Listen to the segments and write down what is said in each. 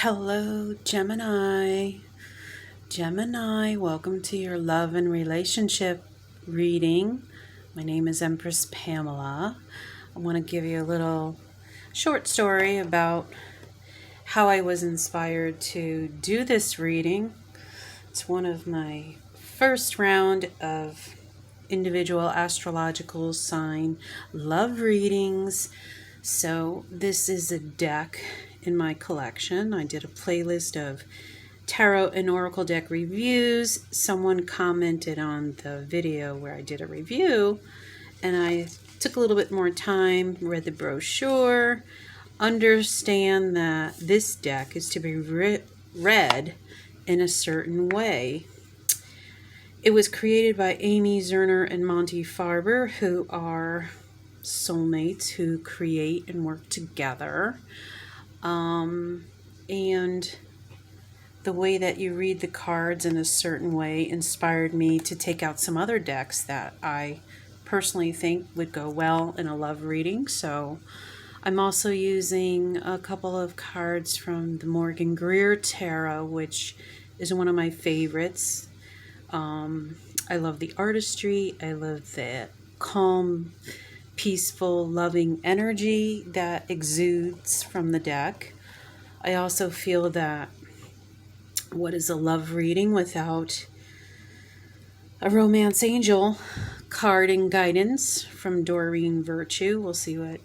Hello, Gemini. Gemini, welcome to your love and relationship reading. My name is Empress Pamela. I want to give you a little short story about how I was inspired to do this reading. It's one of my first round of individual astrological sign love readings. So this is a deck in my collection. I did a playlist of tarot and oracle deck reviews. Someone commented on the video where I did a review, and I took a little bit more time, read the brochure, understand that this deck is to be read in a certain way. It was created by Amy Zerner and Monty Farber, who are soulmates who create and work together. And the way that you read the cards in a certain way inspired me to take out some other decks that I personally think would go well in a love reading. So I'm also using a couple of cards from the Morgan Greer Tarot, which is one of my favorites. I love the artistry. I love the calm, peaceful, loving energy that exudes from the deck. I also feel that what is a love reading without a romance angel card and guidance from Doreen Virtue? We'll see what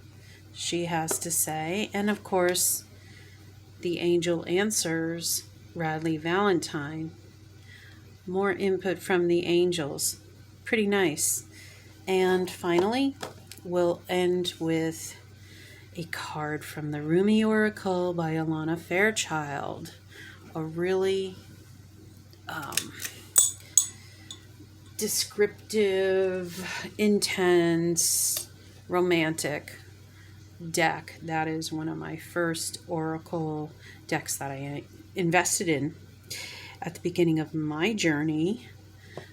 she has to say. And of course, the angel answers, Radley Valentine. More input from the angels. Pretty nice. And finally, we'll end with a card from the Rumi Oracle by Alana Fairchild. A really descriptive, intense, romantic deck. That is one of my first oracle decks that I invested in at the beginning of my journey.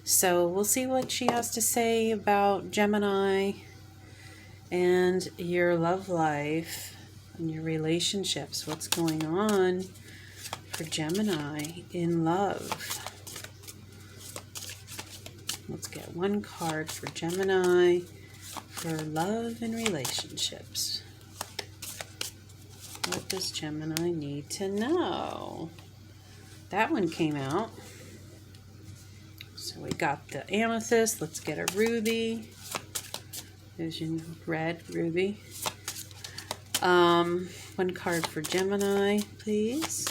So we'll see what she has to say about Gemini and your love life and your relationships. What's going on for Gemini in love? Let's get one card for Gemini for love and relationships. What does Gemini need to know? That one came out. So we got the amethyst. Let's get a ruby. There's your red ruby. One card for Gemini, please.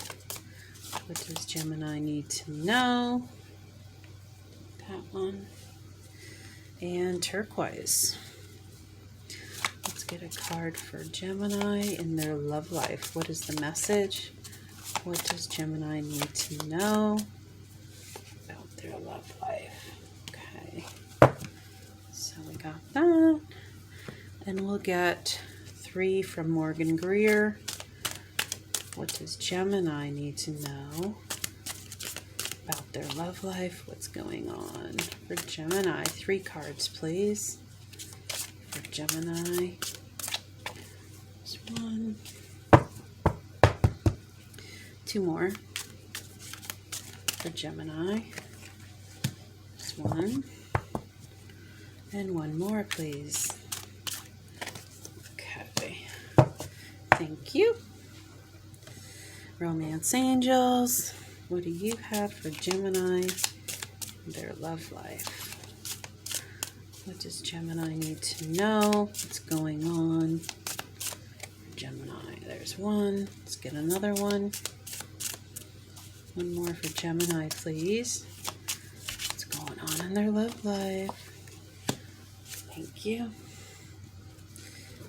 What does Gemini need to know? That one. And turquoise. Let's get a card for Gemini in their love life. What is the message? What does Gemini need to know about their love life? Okay. So we got that. And we'll get 3 from Morgan Greer. What does Gemini need to know about their love life? What's going on for Gemini? 3 cards, please. For Gemini. There's 1. 2 more for Gemini. There's 1. And 1 more, please. Okay. Thank you. Romance angels. What do you have for Gemini? Their love life. What does Gemini need to know? What's going on for Gemini? There's 1. Let's get another one. 1 more for Gemini, please. What's going on in their love life? Thank you.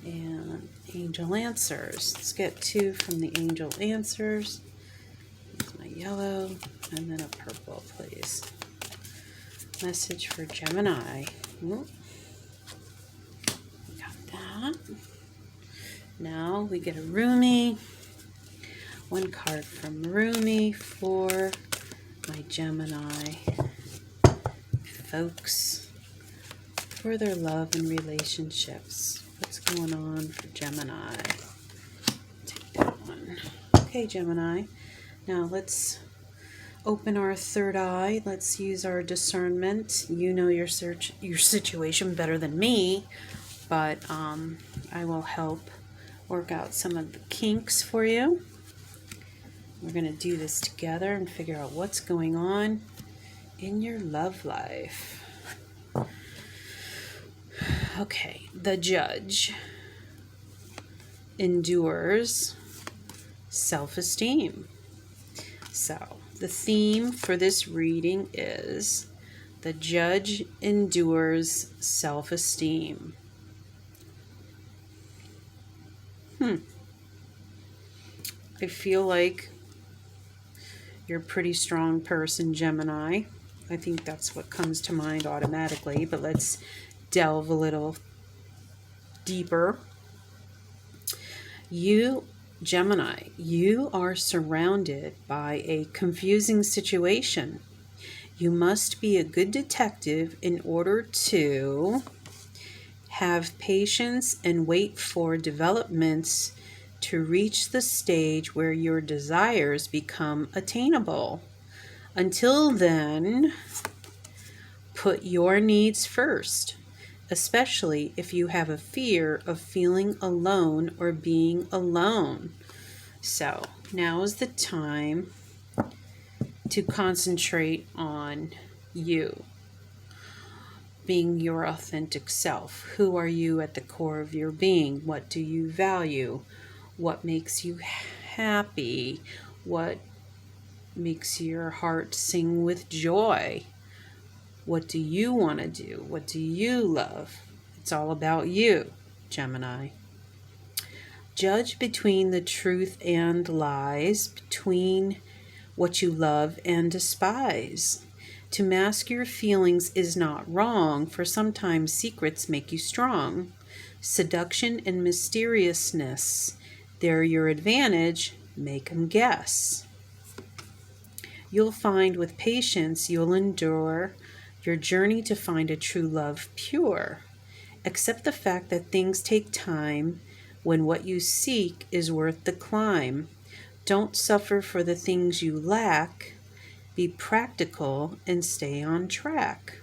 And angel answers. Let's get 2 from the angel answers. Here's my yellow and then a purple, please. Message for Gemini. We got that. Now we get a Rumi. 1 card from Rumi for my Gemini folks for their love and relationships. What's going on for Gemini? Take that one. Okay, Gemini. Now let's open our third eye. Let's use our discernment. You know your situation better than me, but I will help work out some of the kinks for you. We're going to do this together and figure out what's going on in your love life. Okay, the Judge endures self-esteem. So the theme for this reading is the Judge endures self-esteem. I feel like you're a pretty strong person, Gemini. I think that's what comes to mind automatically, but let's delve a little deeper. You, Gemini, you are surrounded by a confusing situation. You must be a good detective in order to have patience and wait for developments to reach the stage where your desires become attainable. Until then, put your needs first, especially if you have a fear of feeling alone or being alone. So now is the time to concentrate on you, being your authentic self. Who are you at the core of your being? What do you value? What makes you happy? What makes your heart sing with joy? What do you want to do? What do you love? It's all about you, Gemini. Judge between the truth and lies, between what you love and despise. To mask your feelings is not wrong, for sometimes secrets make you strong. Seduction and mysteriousness, they're your advantage, make 'em guess. You'll find with patience you'll endure your journey to find a true love pure. Accept the fact that things take time when what you seek is worth the climb. Don't suffer for the things you lack. Be practical and stay on track.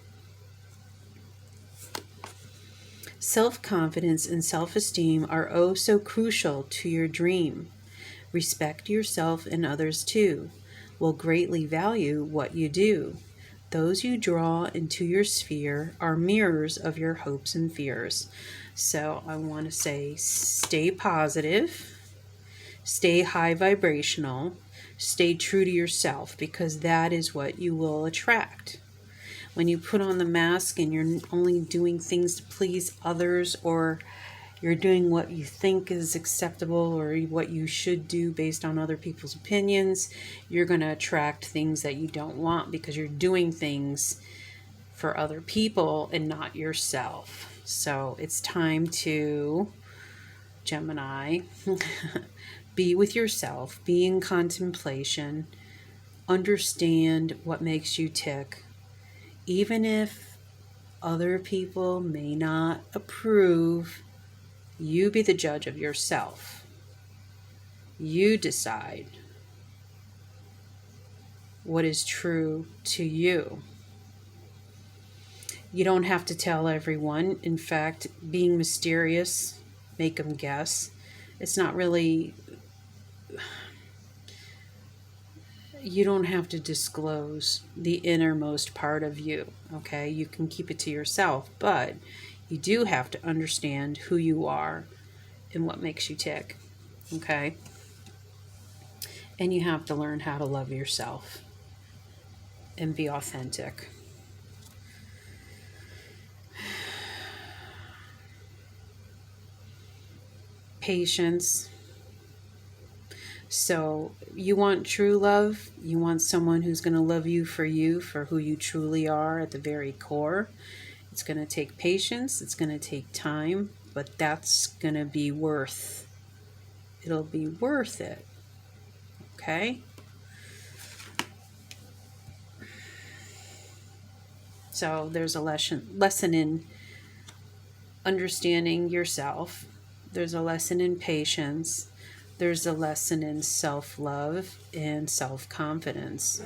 Self-confidence and self-esteem are oh so crucial to your dream. Respect yourself and others too. Will greatly value what you do. Those you draw into your sphere are mirrors of your hopes and fears. So I want to say stay positive, stay high vibrational, stay true to yourself, because that is what you will attract. When you put on the mask and you're only doing things to please others, or you're doing what you think is acceptable or what you should do based on other people's opinions, you're going to attract things that you don't want, because you're doing things for other people and not yourself. So it's time to, Gemini, be with yourself, be in contemplation, understand what makes you tick. Even if other people may not approve, you be the judge of yourself. You decide what is true to you. You don't have to tell everyone. In fact, being mysterious, make them guess. It's not really, you don't have to disclose the innermost part of you, okay? You can keep it to yourself, but you do have to understand who you are and what makes you tick, okay? And you have to learn how to love yourself and be authentic. Patience. So you want true love. You want someone who's going to love you for who you truly are at the very core. It's going to take patience. It's going to take time, but that's going to be it'll be worth it. Okay? So there's a lesson in understanding yourself. There's a lesson in patience. There's a lesson in self-love and self-confidence,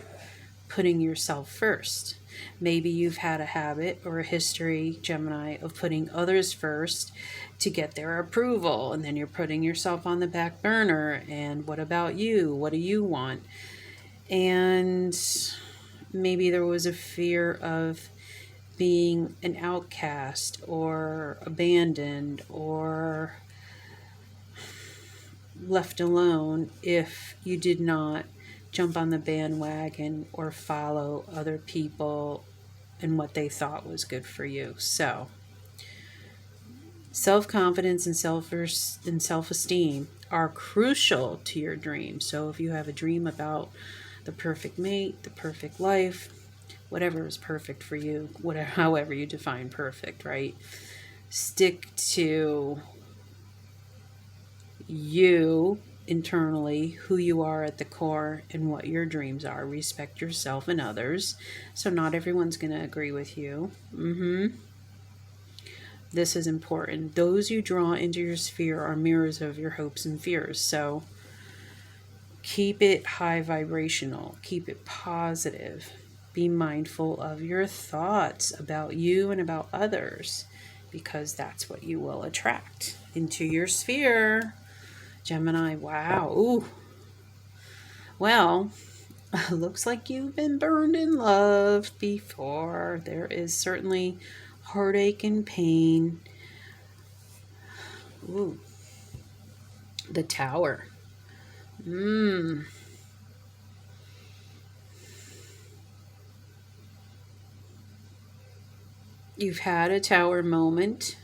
putting yourself first. Maybe you've had a habit or a history, Gemini, of putting others first to get their approval, and then you're putting yourself on the back burner. And what about you? What do you want? And maybe there was a fear of being an outcast or abandoned or left alone if you did not jump on the bandwagon or follow other people and what they thought was good for you. So, self-confidence and self-esteem are crucial to your dream. So if you have a dream about the perfect mate, the perfect life, whatever is perfect for you, whatever, however you define perfect, right? Stick to you internally, who you are at the core, and what your dreams are. Respect yourself and others. So not everyone's going to agree with you. This is important. Those you draw into your sphere are mirrors of your hopes and fears. So keep it high vibrational. Keep it positive. Be mindful of your thoughts about you and about others, because that's what you will attract into your sphere. Gemini, wow. Ooh. Well, looks like you've been burned in love before. There is certainly heartache and pain. Ooh. The Tower. You've had a Tower moment,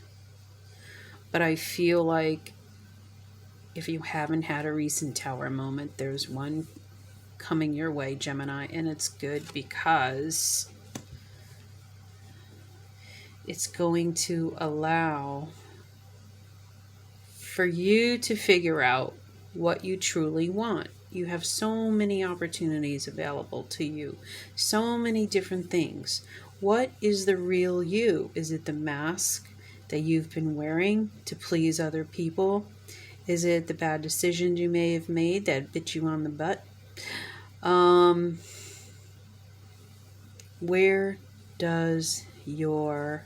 but I feel like if you haven't had a recent Tower moment, there's one coming your way, Gemini, and it's good because it's going to allow for you to figure out what you truly want. You have so many opportunities available to you, so many different things. What is the real you? Is it the mask that you've been wearing to please other people? Is it the bad decisions you may have made that bit you on the butt? Where does your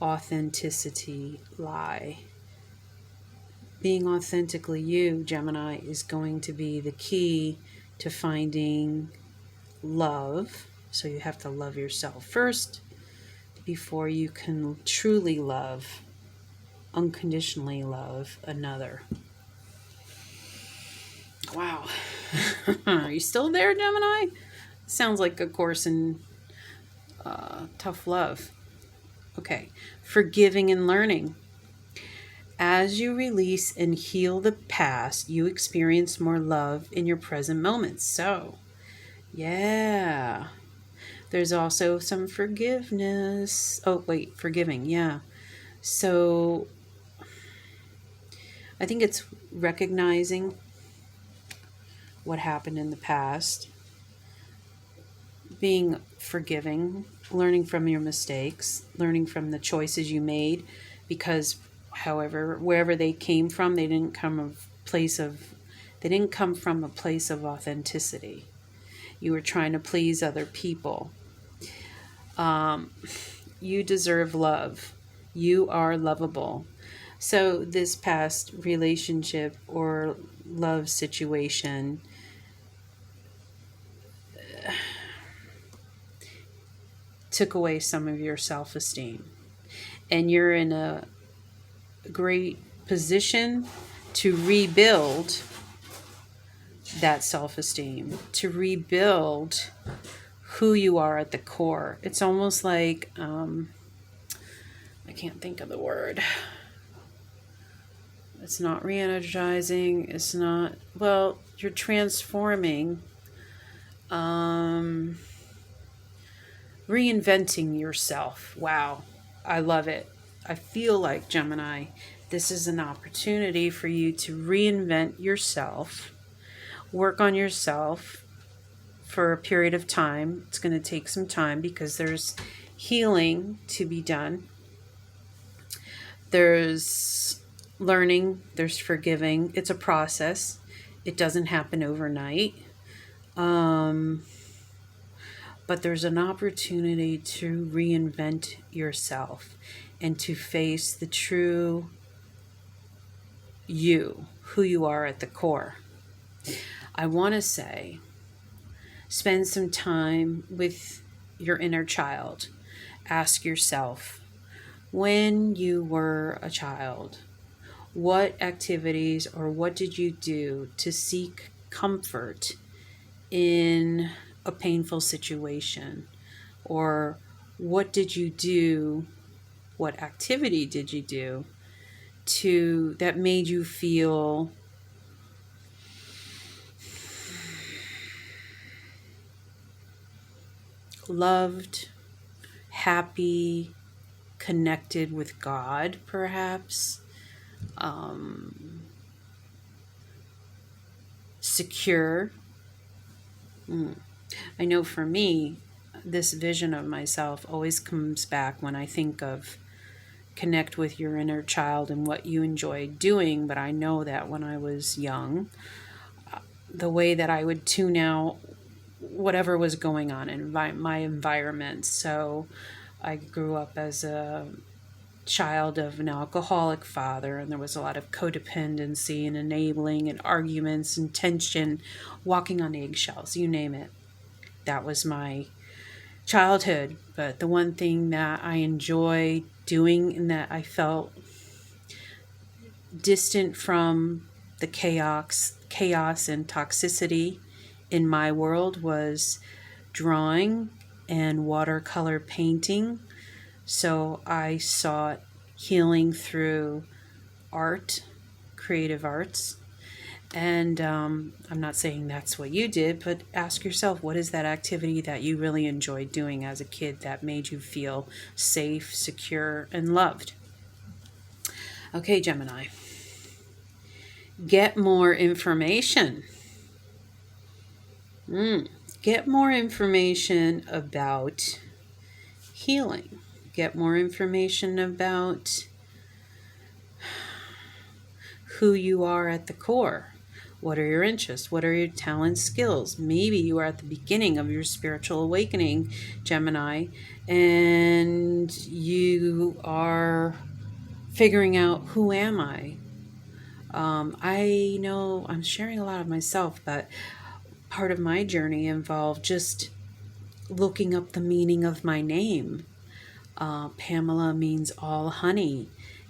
authenticity lie? Being authentically you, Gemini, is going to be the key to finding love. So you have to love yourself first before you can truly love, unconditionally love another. Wow. Are you still there, Gemini? Sounds like a course in tough love. Okay. Forgiving and learning. As you release and heal the past, you experience more love in your present moments. So, yeah. There's also some forgiveness. Oh, wait, forgiving. Yeah. So, I think it's recognizing what happened in the past, being forgiving, learning from your mistakes, learning from the choices you made, because however, wherever they came from, they didn't come from a place of authenticity. You were trying to please other people. You deserve love. You are lovable. So this past relationship or love situation took away some of your self-esteem, and you're in a great position to rebuild that self-esteem, to rebuild who you are at the core. It's almost like I can't think of the word. It's not re-energizing. It's not, well, you're transforming, reinventing yourself. Wow. I love it. I feel like, Gemini, this is an opportunity for you to reinvent yourself, work on yourself for a period of time. It's going to take some time because there's healing to be done. There's learning, there's forgiving. It's a process. It doesn't happen overnight. But there's an opportunity to reinvent yourself and to face the true you, who you are at the core. I want to say, spend some time with your inner child. Ask yourself, when you were a child, what activities or what did you do to seek comfort in a painful situation? Or what did you do, what activity did you do that made you feel loved, happy, connected with God, perhaps, secure. I know for me, this vision of myself always comes back when I think of connect with your inner child and what you enjoy doing. But I know that when I was young, the way that I would tune out whatever was going on in my environment. So I grew up as a child of an alcoholic father, and there was a lot of codependency and enabling and arguments and tension, walking on eggshells, you name it. That was my childhood. But the one thing that I enjoy doing and that I felt distant from the chaos and toxicity in my world was drawing and watercolor painting. So I sought healing through art, creative arts. And I'm not saying that's what you did, but ask yourself, what is that activity that you really enjoyed doing as a kid that made you feel safe, secure, and loved? Okay, Gemini. Get more information. Get more information about healing. Get more information about who you are at the core. What are your interests? What are your talents, skills? Maybe you are at the beginning of your spiritual awakening, Gemini, and you are figuring out, who am I? I know I'm sharing a lot of myself, but part of my journey involved just looking up the meaning of my name. Pamela means all honey.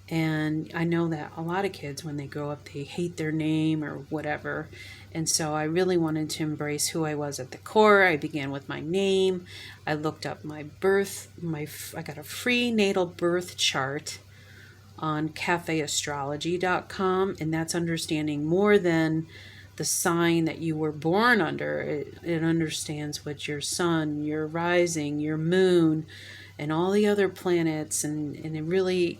And I know that a lot of kids, when they grow up, they hate their name or whatever. And so I really wanted to embrace who I was at the core. I began with my name. I looked up my birth. I got a free natal birth chart on cafeastrology.com. And that's understanding more than the sign that you were born under. It understands what your sun, your rising, your moon, and all the other planets, and it really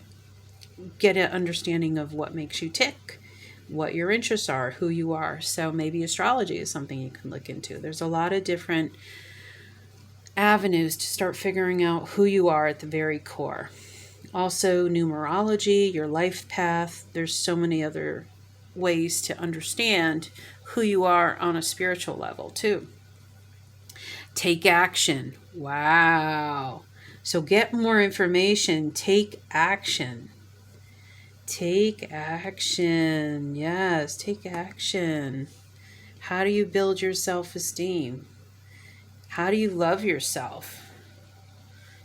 get an understanding of what makes you tick, what your interests are, who you are. So maybe astrology is something you can look into. There's a lot of different avenues to start figuring out who you are at the very core. Also, numerology, your life path. There's so many other ways to understand who you are on a spiritual level too. Take action. Wow. So get more information. Take action. Take action. Yes, take action. How do you build your self-esteem? How do you love yourself?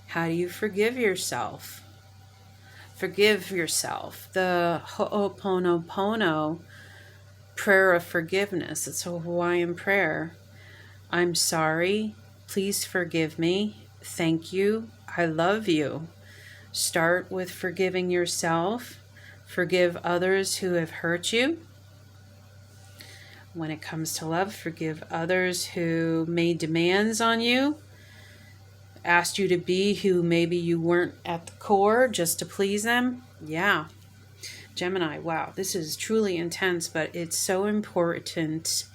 How do you forgive yourself? Forgive yourself. The Ho'oponopono prayer of forgiveness. It's a Hawaiian prayer. I'm sorry. Please forgive me. Thank you. I love you. Start with forgiving yourself. Forgive others who have hurt you. When it comes to love, forgive others who made demands on you, asked you to be who maybe you weren't at the core just to please them. Yeah. Gemini, wow, this is truly intense, but it's so important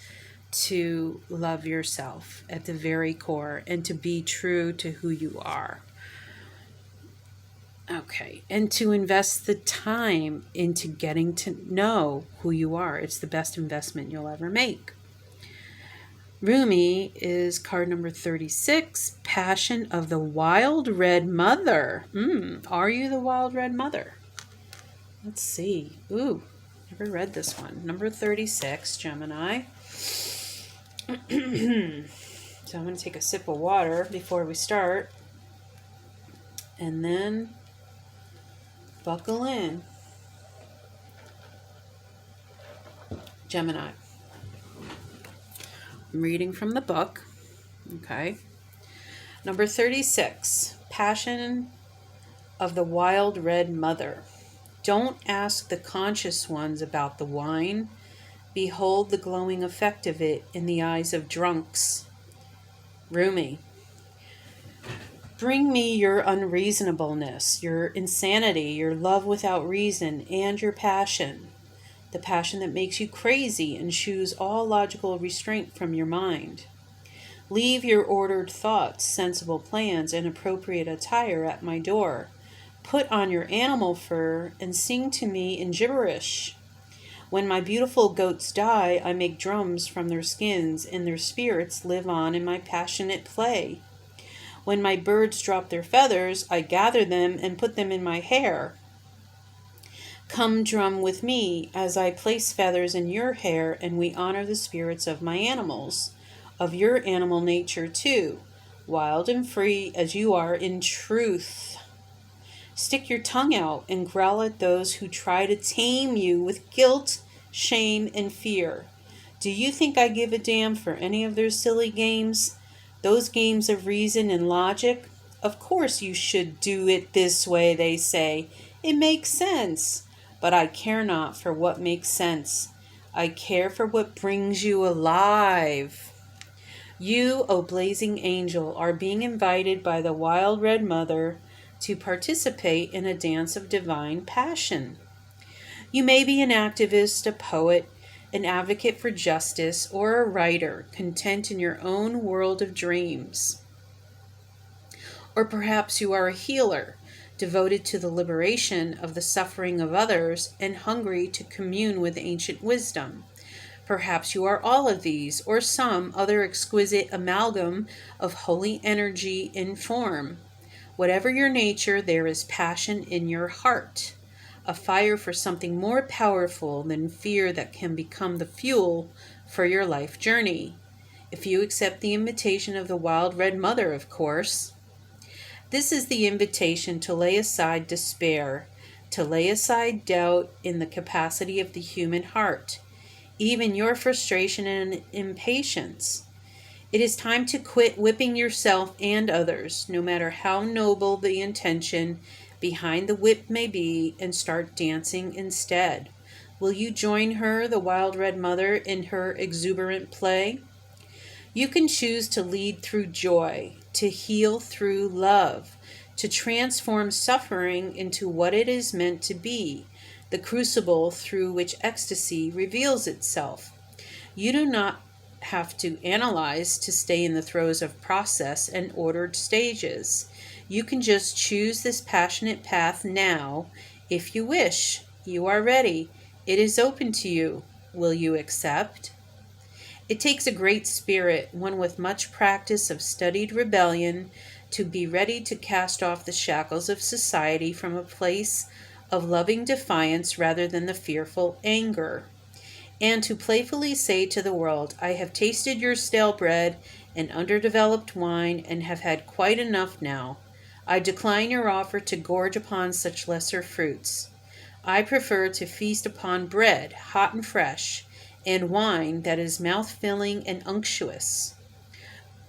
to love yourself at the very core and to be true to who you are. Okay, and to invest the time into getting to know who you are. It's the best investment you'll ever make. Rumi is card number 36, Passion of the Wild Red Mother. Are you the Wild Red Mother? Let's see. Ooh, never read this one. Number 36, Gemini. So I'm going to take a sip of water before we start. And then buckle in. Gemini. I'm reading from the book. Okay. Number 36, Passion of the Wild Red Mother. Don't ask the conscious ones about the wine. Behold the glowing effect of it in the eyes of drunks. Rumi. Bring me your unreasonableness, your insanity, your love without reason, and your passion. The passion that makes you crazy and shoos all logical restraint from your mind. Leave your ordered thoughts, sensible plans, and appropriate attire at my door. Put on your animal fur and sing to me in gibberish. When my beautiful goats die, I make drums from their skins, and their spirits live on in my passionate play. When my birds drop their feathers, I gather them and put them in my hair. Come drum with me as I place feathers in your hair, and we honor the spirits of my animals, of your animal nature too, wild and free as you are in truth. Stick your tongue out and growl at those who try to tame you with guilt, shame, and fear. Do you think I give a damn for any of their silly games? Those games of reason and logic? Of course you should do it this way, they say. It makes sense. But I care not for what makes sense. I care for what brings you alive. You, O blazing angel, are being invited by the Wild Red Mother to participate in a dance of divine passion. You may be an activist, a poet, an advocate for justice, or a writer, content in your own world of dreams. Or perhaps you are a healer, devoted to the liberation of the suffering of others and hungry to commune with ancient wisdom. Perhaps you are all of these, or some other exquisite amalgam of holy energy in form. Whatever your nature, there is passion in your heart, a fire for something more powerful than fear that can become the fuel for your life journey. If you accept the invitation of the Wild Red Mother, of course. This is the invitation to lay aside despair, to lay aside doubt in the capacity of the human heart, even your frustration and impatience. It is time to quit whipping yourself and others, no matter how noble the intention behind the whip may be, and start dancing instead. Will you join her, the Wild Red Mother, in her exuberant play? You can choose to lead through joy, to heal through love, to transform suffering into what it is meant to be, the crucible through which ecstasy reveals itself. You do not have to analyze to stay in the throes of process and ordered stages. You can just choose this passionate path now, if you wish. You are ready. It is open to you. Will you accept? It takes a great spirit, one with much practice of studied rebellion, to be ready to cast off the shackles of society from a place of loving defiance rather than the fearful anger, and to playfully say to the world, I have tasted your stale bread and underdeveloped wine and have had quite enough now. I decline your offer to gorge upon such lesser fruits. I prefer to feast upon bread, hot and fresh, and wine that is mouth-filling and unctuous.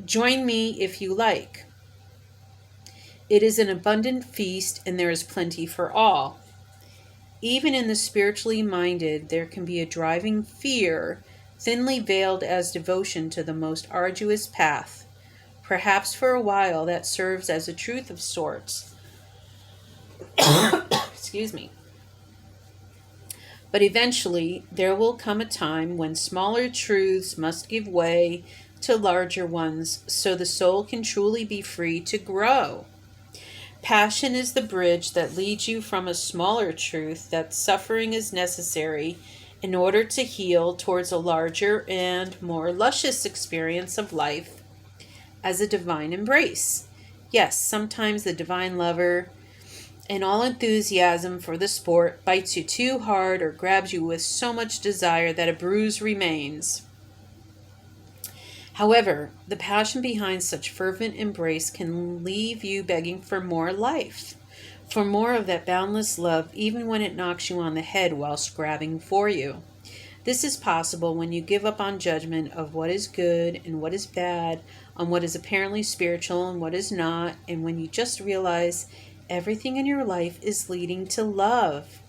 Join me if you like. It is an abundant feast, and there is plenty for all. Even in the spiritually minded, there can be a driving fear, thinly veiled as devotion to the most arduous path. Perhaps for a while that serves as a truth of sorts. Excuse me. But eventually, there will come a time when smaller truths must give way to larger ones, so the soul can truly be free to grow. Passion is the bridge that leads you from a smaller truth that suffering is necessary in order to heal towards a larger and more luscious experience of life as a divine embrace. Yes, sometimes the divine lover, in all enthusiasm for the sport, bites you too hard or grabs you with so much desire that a bruise remains. However, the passion behind such fervent embrace can leave you begging for more life, for more of that boundless love, even when it knocks you on the head whilst grabbing for you. This is possible when you give up on judgment of what is good and what is bad, on what is apparently spiritual and what is not, and when you just realize everything in your life is leading to love.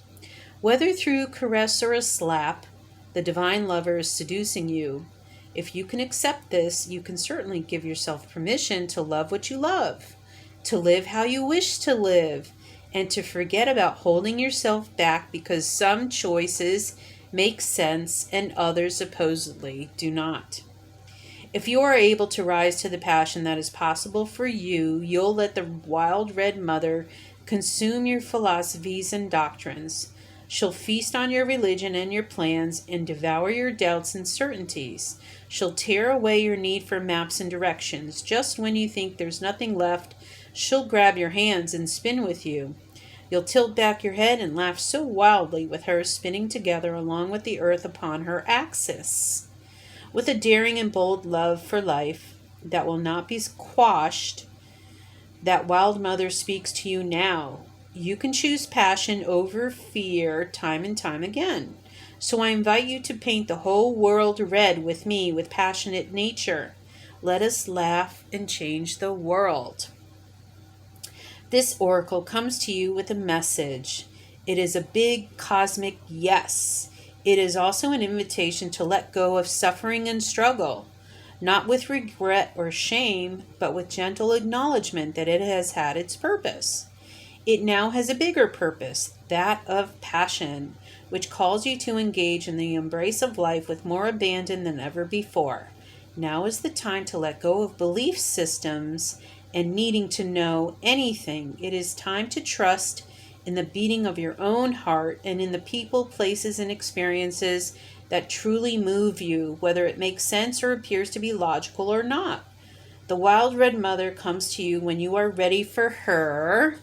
Whether through caress or a slap, the divine lover is seducing you. If you can accept this, you can certainly give yourself permission to love what you love, to live how you wish to live, and to forget about holding yourself back because some choices make sense and others supposedly do not. If you are able to rise to the passion that is possible for you, you'll let the wild red mother consume your philosophies and doctrines. She'll feast on your religion and your plans and devour your doubts and certainties. She'll tear away your need for maps and directions. Just when you think there's nothing left, she'll grab your hands and spin with you. You'll tilt back your head and laugh so wildly with her spinning together along with the earth upon her axis. With a daring and bold love for life that will not be quashed, that wild mother speaks to you now. You can choose passion over fear time and time again. So I invite you to paint the whole world red with me with passionate nature. Let us laugh and change the world. This oracle comes to you with a message. It is a big cosmic yes. It is also an invitation to let go of suffering and struggle, not with regret or shame, but with gentle acknowledgement that it has had its purpose. It now has a bigger purpose, that of passion, which calls you to engage in the embrace of life with more abandon than ever before. Now is the time to let go of belief systems and needing to know anything. It is time to trust in the beating of your own heart and in the people, places, and experiences that truly move you, whether it makes sense or appears to be logical or not. The wild red mother comes to you when you are ready for her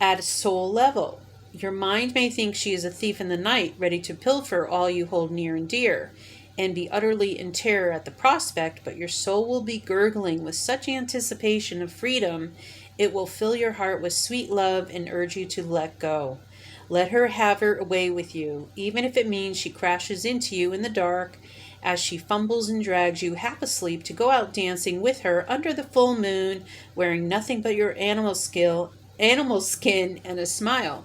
at a soul level. Your mind may think she is a thief in the night, ready to pilfer all you hold near and dear, and be utterly in terror at the prospect, but your soul will be gurgling with such anticipation of freedom, it will fill your heart with sweet love and urge you to let go. Let her have her way with you, even if it means she crashes into you in the dark as she fumbles and drags you half asleep to go out dancing with her under the full moon, wearing nothing but your animal skin and a smile.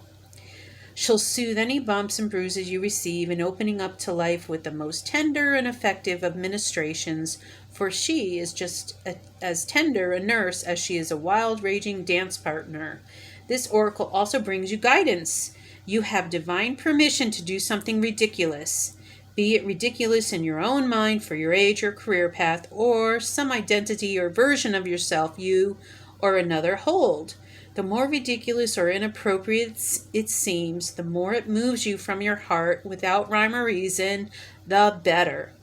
She'll soothe any bumps and bruises you receive in opening up to life with the most tender and effective of ministrations, for she is just as tender a nurse as she is a wild, raging dance partner. This oracle also brings you guidance. You have divine permission to do something ridiculous, be it ridiculous in your own mind for your age or career path, or some identity or version of yourself you or another hold. The more ridiculous or inappropriate it seems, the more it moves you from your heart without rhyme or reason, the better.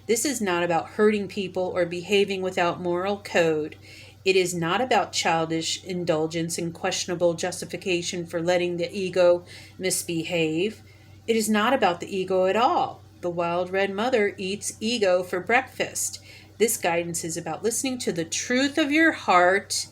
This is not about hurting people or behaving without moral code. It is not about childish indulgence and questionable justification for letting the ego misbehave. It is not about the ego at all. The wild red mother eats ego for breakfast. This guidance is about listening to the truth of your heart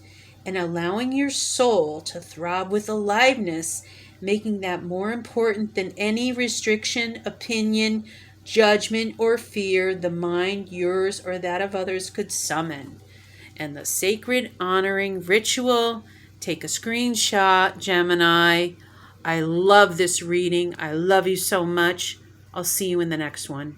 and allowing your soul to throb with aliveness, making that more important than any restriction, opinion, judgment, or fear the mind, yours or that of others, could summon. And the sacred honoring ritual, take a screenshot, Gemini. I love this reading. I love you so much. I'll see you in the next one.